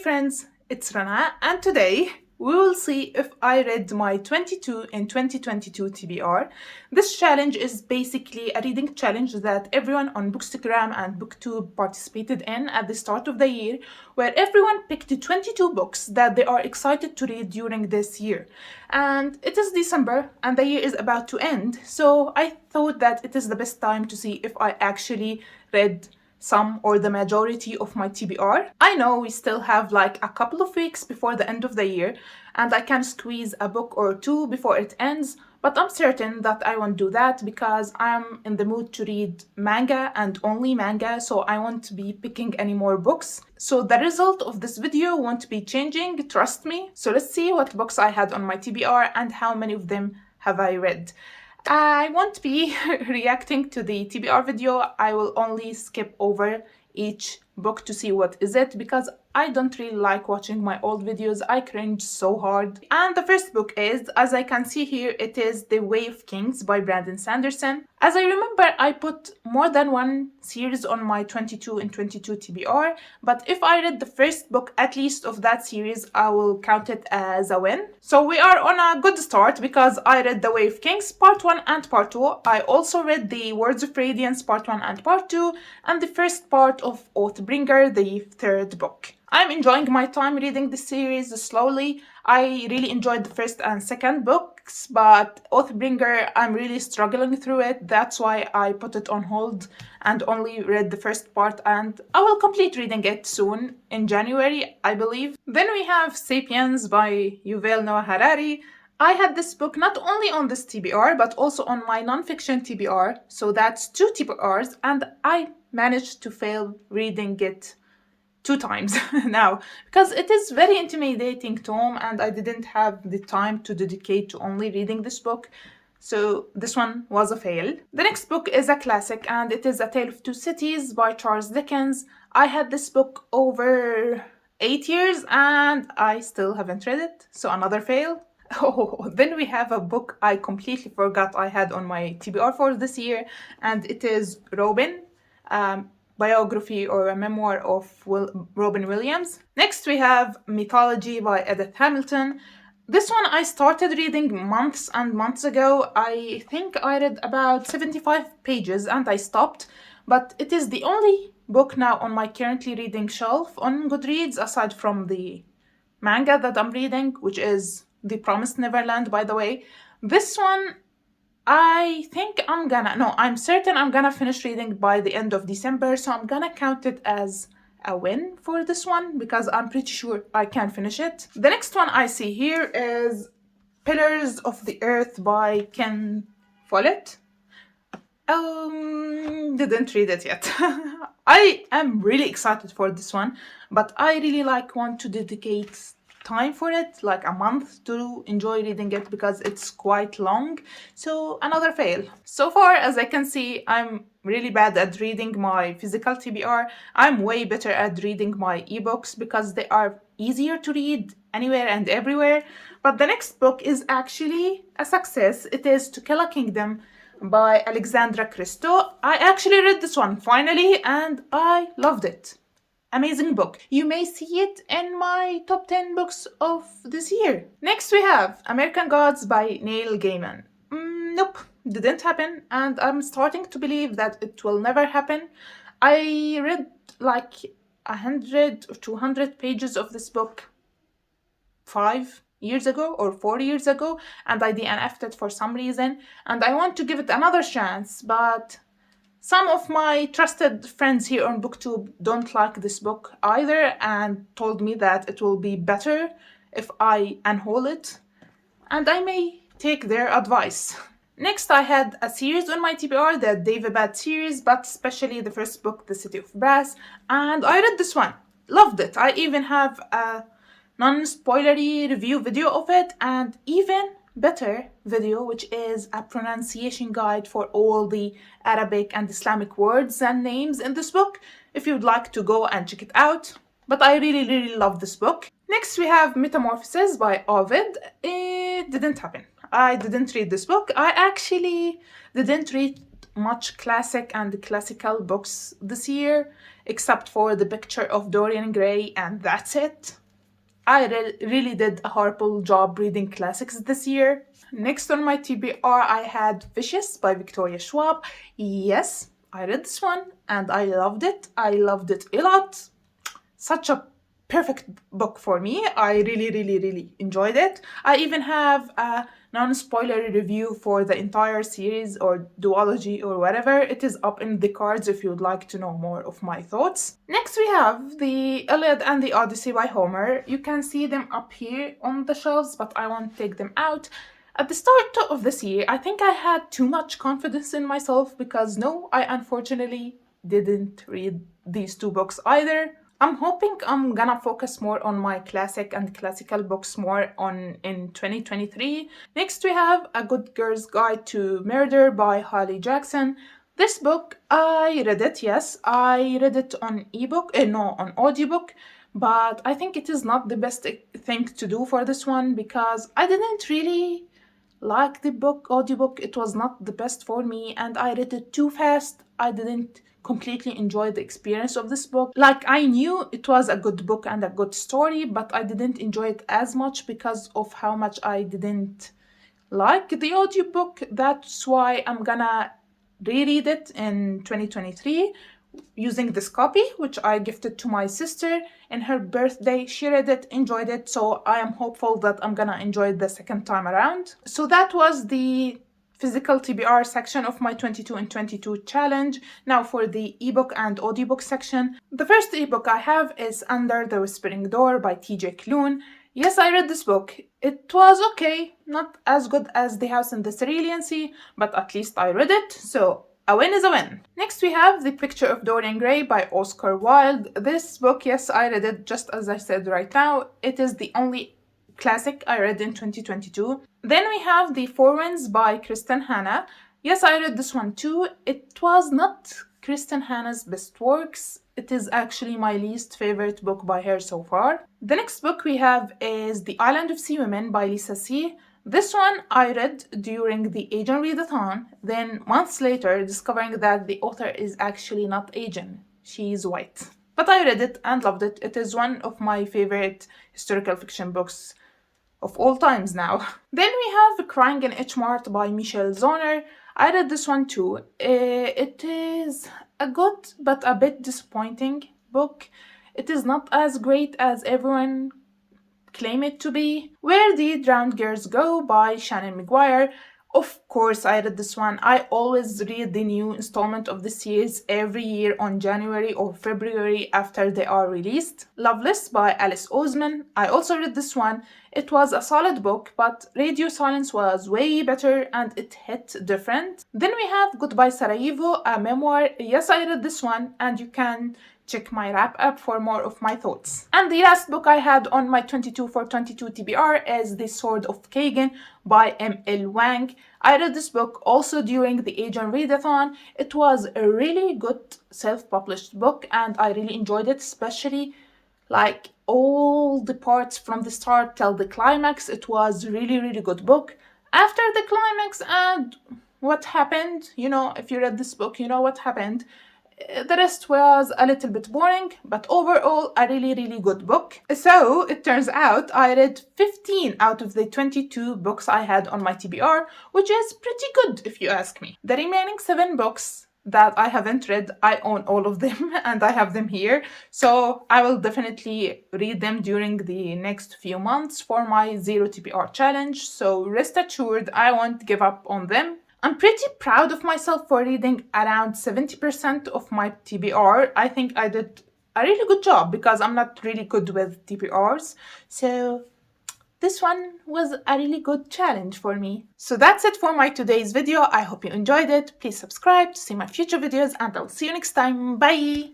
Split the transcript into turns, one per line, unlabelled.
friends, it's Rana, and today we will see if I read my 22 in 2022 TBR. This challenge is basically a reading challenge that everyone on Bookstagram and Booktube participated in at the start of the year, where everyone picked 22 books that they are excited to read during this year. And it is December and the year is about to end, so I thought that it is the best time to see if I actually read some or the majority of my TBR. I know we still have like a couple of weeks before the end of the year, and I can squeeze a book or two before it ends, but I'm certain that I won't do that because I'm in the mood to read manga and only manga, so I won't be picking any more books. So the result of this video won't be changing, trust me. So let's see what books I had on my TBR and how many of them have I read. I won't be reacting to the TBR video. I will only skip over each book to see what is it because I don't really like watching my old videos. I cringe so hard. And the first book is, as I can see here, it is The Way of Kings by Brandon Sanderson. As I remember, I put more than one series on my 22 in 22 TBR, but if I read the first book at least of that series, I will count it as a win. So we are on a good start because I read The Way of Kings Part 1 and Part 2. I also read The Words of Radiance Part 1 and Part 2, and the first part of Oathbringer, the third book. I'm enjoying my time reading this series slowly. I really enjoyed the first and second books, but Oathbringer, I'm really struggling through it. That's why I put it on hold and only read the first part, and I will complete reading it soon, in January, I believe. Then we have Sapiens by Yuval Noah Harari. I had this book not only on this TBR, but also on my nonfiction TBR, so that's 2 TBRs, and I managed to fail reading it 2 times now because it is very intimidating tome and I didn't have the time to dedicate to only reading this book, so this one was a fail. The next book is a classic and it is A Tale of Two Cities by Charles Dickens. I had this book over 8 years and I still haven't read it, so another fail. Oh, then we have a book I completely forgot I had on my TBR for this year, and it is Robin, biography or a memoir of Robin Williams. Next we have Mythology by Edith Hamilton. This one I started reading months and months ago. I think I read about 75 pages and I stopped, but it is the only book now on my currently reading shelf on Goodreads aside from the manga that I'm reading, which is The Promised Neverland, by the way. This one I'm certain I'm gonna finish reading by the end of December, so I'm gonna count it as a win for this one because I'm pretty sure I can finish it. The next one I see here is Pillars of the Earth by Ken Follett. Didn't read it yet. I am really excited for this one, but I really want to dedicate time for it, like a month, to enjoy reading it because it's quite long, so another fail. So far, as I can see, I'm really bad at reading my physical TBR. I'm way better at reading my ebooks because they are easier to read anywhere and everywhere. But the next book is actually a success. It is To Kill a Kingdom by Alexandra Christo. I actually read this one finally and I loved it. Amazing book. You may see it in my top 10 books of this year. Next we have American Gods by Neil Gaiman. Nope, didn't happen, and I'm starting to believe that it will never happen. I read like 100 or 200 pages of this book 5 years ago or 4 years ago, and I DNF'd it for some reason, and I want to give it another chance, but some of my trusted friends here on BookTube don't like this book either and told me that it will be better if I unhaul it, and I may take their advice. Next, I had a series on my TBR, the Daevabad series, but especially the first book, The City of Brass, and I read this one. Loved it. I even have a non-spoilery review video of it, and even better video, which is a pronunciation guide for all the Arabic and Islamic words and names in this book, if you'd like to go and check it out. But I really love this book. Next we have Metamorphosis by Ovid. It didn't happen. I didn't read this book. I actually didn't read much classic and classical books this year, except for The Picture of Dorian Gray, and that's it. I really did a horrible job reading classics this year. Next on my TBR, I had Vicious by Victoria Schwab. Yes, I read this one and I loved it. I loved it a lot. Such a perfect book for me. I really enjoyed it. I even have a non-spoiler review for the entire series or duology or whatever. It is up in the cards if you'd like to know more of my thoughts. Next we have the Iliad and the Odyssey by Homer. You can see them up here on the shelves, but I won't take them out. At the start of this year, I think I had too much confidence in myself because no, I unfortunately didn't read these two books either. I'm hoping I'm gonna focus more on my classic and classical books in 2023. Next we have A Good Girl's Guide to Murder by Holly Jackson. This book, I read it, yes. I read it on on audiobook, but I think it is not the best thing to do for this one because I didn't really like the audiobook. It was not the best for me and I read it too fast. I didn't completely enjoy the experience of this book. Like, I knew it was a good book and a good story, but I didn't enjoy it as much because of how much I didn't like the audiobook. That's why I'm gonna reread it in 2023 using this copy, which I gifted to my sister in her birthday. She read it, enjoyed it, so I am hopeful that I'm gonna enjoy it the second time around. So that was the physical TBR section of my 22 in 22 challenge. Now for the ebook and audiobook section. The first ebook I have is Under the Whispering Door by TJ Klune. Yes, I read this book. It was okay, not as good as The House in the Cerulean Sea, but at least I read it, so a win is a win. Next we have The Picture of Dorian Gray by Oscar Wilde. This book, yes, I read it just as I said right now. It is the only classic I read in 2022. Then we have The Four Winds by Kristen Hanna. Yes, I read this one too. It was not Kristen Hanna's best works. It is actually my least favorite book by her so far. The next book we have is The Island of Sea Women by Lisa C. This one I read during the Asian Readathon, then months later discovering that the author is actually not Asian. She is white. But I read it and loved it. It is one of my favorite historical fiction books of all times now. Then we have Crying in H Mart by Michelle Zauner. I read this one too. It is a good but a bit disappointing book. It is not as great as everyone claim it to be. Where the Drowned Girls Go by Shannon McGuire. Of course, I read this one. I always read the new installment of the series every year on January or February after they are released. Loveless by Alice Oseman. I also read this one. It was a solid book, but Radio Silence was way better and it hit different. Then we have Goodbye Sarajevo, a memoir. Yes, I read this one and you can check my wrap up for more of my thoughts. And the last book I had on my 22 for 22 TBR is The Sword of Kagan by M.L. Wang. I read this book also during the Asian Readathon. It was a really good self-published book and I really enjoyed it, especially like all the parts from the start till the climax. It was really good book. After the climax and what happened, if you read this book, you know what happened. The rest was a little bit boring, but overall a really good book. So it turns out I read 15 out of the 22 books I had on my TBR, which is pretty good if you ask me. The remaining 7 books that I haven't read, I own all of them and I have them here. So I will definitely read them during the next few months for my 0 TBR challenge. So rest assured, I won't give up on them. I'm pretty proud of myself for reading around 70% of my TBR. I think I did a really good job because I'm not really good with TBRs. So this one was a really good challenge for me. So that's it for my today's video. I hope you enjoyed it. Please subscribe to see my future videos and I'll see you next time. Bye!